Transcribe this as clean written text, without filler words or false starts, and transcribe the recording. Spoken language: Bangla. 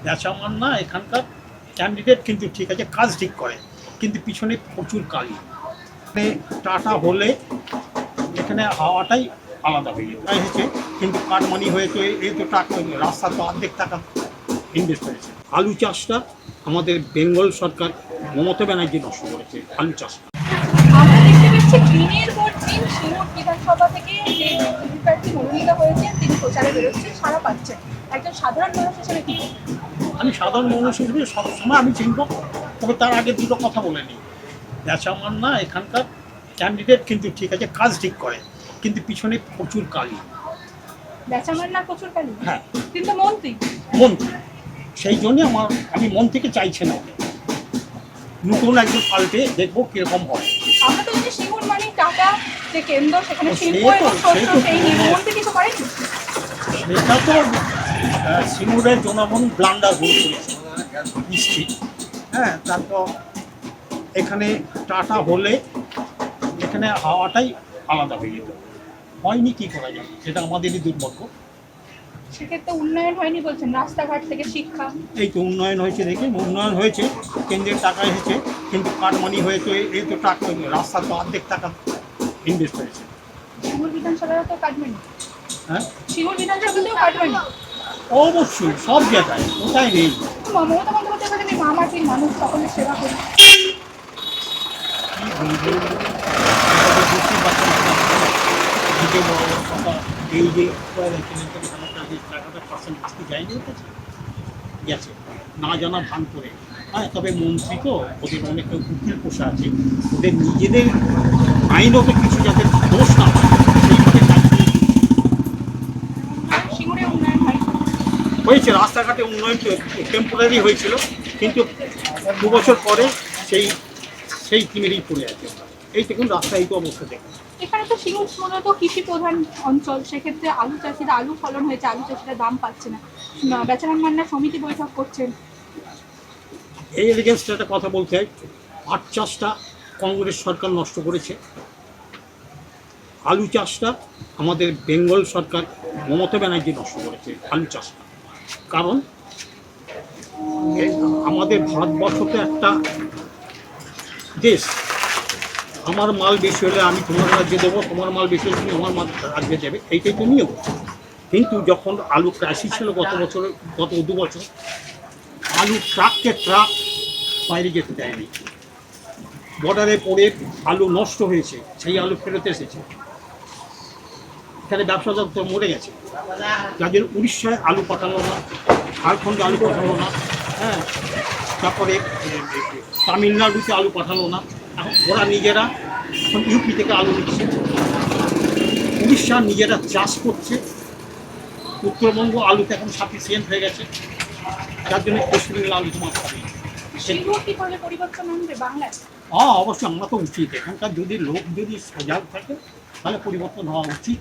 বেচা মান না, এখানকার ক্যান্ডিডেট কিন্তু ঠিক আছে, কাজ ঠিক করে, কিন্তু পিছনে প্রচুর কালি। টাটা হলে এখানে হাওয়াটাই আলাদা হয়ে যেত হয়েছে, কিন্তু কাটমানি হয়েছে, এই তো টাকা রাস্তা তো অর্ধেক টাকা ইনভেস্ট হয়েছে। আলু চাষটা আমাদের বেঙ্গল সরকার মমতা ব্যানার্জি নষ্ট করেছে আলু চাষটা। আমরা দেখতে পাচ্ছি দিনের পর দিন সিঙ্গুর বিধানসভা থেকে যে বিজেপি প্রার্থী মনোনীত হয়েছেন তিনি প্রচারে বেরোচ্ছেন, সারা পাচ্ছেন। একজন সাধারণ মানুষ হিসেবে কি বলবেন? আমি সাধারণ মানুষ হিসেবে সবসময় আমি চিনব, তবে তার আগে দুটো কথা বলে নিই। বেচা মান না, এখানকার ক্যান্ডিডেট কিন্তু ঠিক আছে, কাজ ঠিক করে, কিন্তু পিছনে প্রচুর কালি। বেচামার না প্রচুর কালী? হ্যাঁ, কিন্তু মন্ত্রী। মন্ত্রী, সেই জন্যে আমি মন্ত্রীকে চাইছি না, নতুন একজন পাল্টে দেখবো কিরকম হয়। আমরা তো জানি সিঙ্গুর মানে টাটা যে কেন্দ্র, সেখানে শিল্প এবং সেই শস্য, তো সেই নিয়ে মন্ত্রী কিছু করেনি। সেটা তো সিঙ্গুরের জনগণ ব্লান্ডার ভুল করেছে নিশ্চিত। হ্যাঁ, তারপর এখানে টাটা হলে এখানে হাওয়াটাই আলাদা হয়ে যেত, হয়নি, কি করা যাবে, সেটা আমাদেরই দুর্ভাগ্য। সেক্ষেত্রে উন্নয়ন হয়নি বলছেন, রাস্তাঘাট থেকে শিক্ষা। এই তো উন্নয়ন হয়েছে, দেখে উন্নয়ন হয়েছে, কেন্দ্রের টাকা এসেছে, কিন্তু কাটমানি হয়েছে, এই তো টাকা রাস্তা তো অর্ধেক টাকা ইনভেস্ট হয়েছে। সিঙ্গুর বিধানসভায় তো কাটবেন। হ্যাঁ, সিঙ্গুর বিধানসভাতেও কাটবেন। অবশ্যই সব জায়গায়, কোথায় নেই। মমতা বন্দ্যোপাধ্যায় বলেন মা মাটির মানুষ সকলের সেবা করি। এই যে টাকাটা পার্সেন্টেজ কি যায়নি, গেছে না জানা ভান করে। হ্যাঁ, তবে মন্ত্রী তো ওদের অনেক উকিল পোষা আছে, ওদের নিজেদের আইনত কিছু যাতে দোষ না হয় সেইভাবে কাজ সিঙ্গুরে উন্নয়ন হয়। হয়েছে। রাস্তাঘাটে উন্নয়ন টেম্পোরারি হয়েছিল, কিন্তু 2 বছর পরে সেই সেই তিমিরই পড়ে আছে। এই দেখুন রাস্তা, এই তো অবস্থা দেখুন। এখানে তো সিঙ্গুর মূলত কৃষি প্রধান অঞ্চল, সেক্ষেত্রে আলু চাষিরা আলু ফলন হয়েছে, আলু চাষিরা দাম পাচ্ছে না। বেচারান মান্না সমিতি বৈঠক করছেন। এই এগেনস্টে একটা কথা বলতে হয়, পাট চাষটা কংগ্রেস সরকার নষ্ট করেছে, আলু চাষটা আমাদের বেঙ্গল সরকার মমতা ব্যানার্জি নষ্ট করেছে আলু চাষটা। কারণ আমাদের ভারতবর্ষ তো একটা দেশ, আমার মাল বেশি হলে আমি তোমার রাজ্যে দেবো, তোমার মাল বেশি হলে তুমি আমার মাল রাজ্যে দেবে, এইটাই তো নিয়ম। কিন্তু যখন আলু ক্রাইসিস ছিল গত 2 বছর, আলু ট্রাককে ট্রাক বাইরে যেতে দেয়নি, বর্ডারে পড়ে আলু নষ্ট হয়েছে, সেই আলু ফেরত এসেছে, এখানে ব্যবসাদার তো মরে গেছে। যার জন্য উড়িষ্যায় আলু পাঠালো না, ঝাড়খণ্ডে আলু পাঠালো না, হ্যাঁ, তারপরে তামিলনাড়ুতে আলু পাঠালো না, এখন ওরা নিজেরা এখন ইউপি থেকে আলু নিচ্ছে, উড়িষ্যা নিজেরা চাষ করছে, উত্তরবঙ্গ আলুতে এখন সাফিসিয়েন্ট হয়ে গেছে, যার জন্য পশ্চিমবঙ্গের আলু তোমার পাবে। সিঙ্গুর কি করলে পরিবর্তন আনবে বাংলায়? হ্যাঁ, অবশ্যই, আমরা তো উচিত, এখানকার যদি লোক যদি সজাগ থাকে তাহলে পরিবর্তন হওয়া উচিত।